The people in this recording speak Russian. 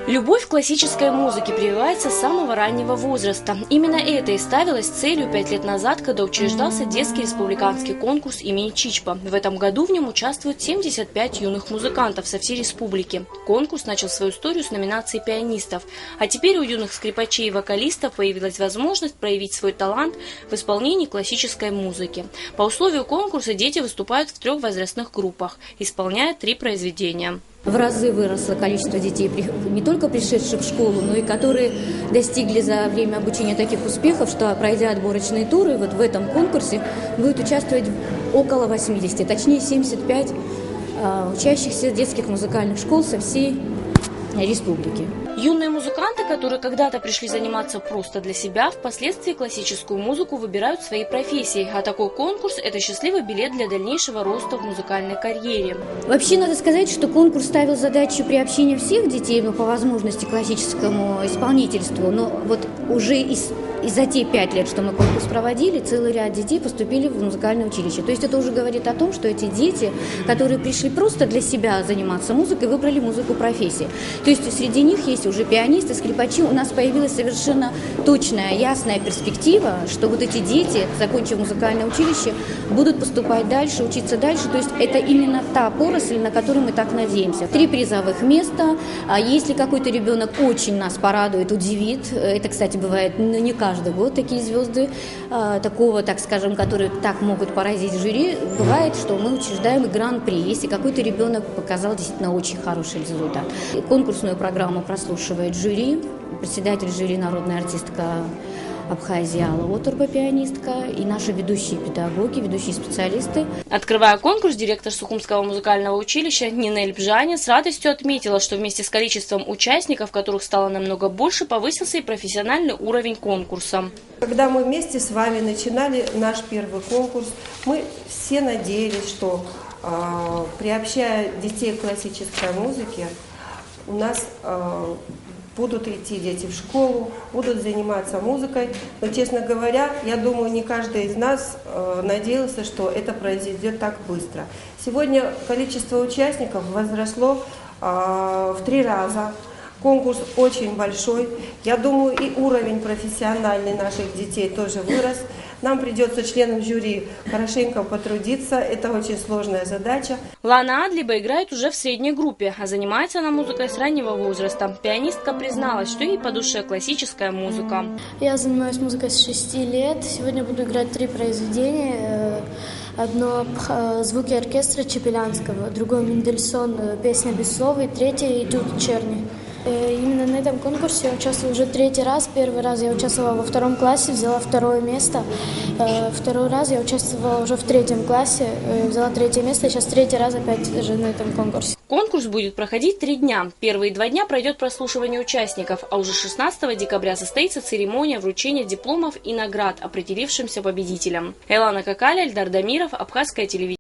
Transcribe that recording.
Любовь к классической музыке прививается с самого раннего возраста. Именно это и ставилось целью 5 лет назад, когда учреждался детский республиканский конкурс имени Чичпа. В этом году в нем участвуют 75 юных музыкантов со всей республики. Конкурс начал свою историю с номинации пианистов. А теперь у юных скрипачей и вокалистов появилась возможность проявить свой талант в исполнении классической музыки. По условию конкурса дети выступают в 3 возрастных группах, исполняя 3 произведения. В разы выросло количество детей, не только пришедших в школу, но и которые достигли за время обучения таких успехов, что, пройдя отборочные туры, вот в этом конкурсе будет участвовать около 80, точнее 75 учащихся детских музыкальных школ со всей республики. Юные музыканты, которые когда-то пришли заниматься просто для себя, впоследствии классическую музыку выбирают в своей профессии, а такой конкурс – это счастливый билет для дальнейшего роста в музыкальной карьере. Вообще, надо сказать, что конкурс ставил задачу приобщения всех детей, по возможности, к классическому исполнительству, но вот уже и за те 5 лет, что мы конкурс проводили, целый ряд детей поступили в музыкальное училище. То есть это уже говорит о том, что эти дети, которые пришли просто для себя заниматься музыкой, выбрали музыку профессии. То есть среди них есть уже пианисты, скрипачи. У нас появилась совершенно точная, ясная перспектива, что вот эти дети, закончив музыкальное училище, будут поступать дальше, учиться дальше. То есть это именно та поросль, на которую мы так надеемся. 3 призовых места. Если какой-то ребенок очень нас порадует, удивит, это, кстати, бывает не каждый год такие звезды, такого, так скажем, которые так могут поразить жюри, бывает, что мы учреждаем и гран-при, если какой-то ребенок показал действительно очень хороший результат. Конкурсную программу прослушивает жюри, председатель жюри народная артистка Абхазии Алла Оторба, пианистка, и наши ведущие педагоги, ведущие специалисты. Открывая конкурс, директор Сухумского музыкального училища Нинель Бжаня с радостью отметила, что вместе с количеством участников, которых стало намного больше, повысился и профессиональный уровень конкурса. Когда мы вместе с вами начинали наш первый конкурс, мы все надеялись, что приобщая детей к классической музыке, у нас будут идти дети в школу, будут заниматься музыкой. Но, честно говоря, я думаю, не каждый из нас надеялся, что это произойдет так быстро. Сегодня количество участников возросло в 3 раза. Конкурс очень большой. Я думаю, и уровень профессиональный наших детей тоже вырос. Нам придется членам жюри хорошенько потрудиться. Это очень сложная задача. Лана Адлиба играет уже в средней группе, а занимается она музыкой с раннего возраста. Пианистка призналась, что ей по душе классическая музыка. Я занимаюсь музыкой с 6 лет. Сегодня буду играть 3 произведения. Одно «Звуки оркестра Чепелянского», другое «Мендельсон», песня без слова, и третье «Этюд Черни». Именно на этом конкурсе я участвую уже 3-й раз. Первый раз я участвовала во 2 классе, взяла 2 место. Второй раз я участвовала уже в 3 классе, взяла 3 место, и сейчас 3-й раз опять же на этом конкурсе. Конкурс будет проходить 3 дня. Первые 2 дня пройдет прослушивание участников, а уже 16 декабря состоится церемония вручения дипломов и наград определившимся победителям. Элана Какаля, Эльдар Дамиров, Абхазское телевидение.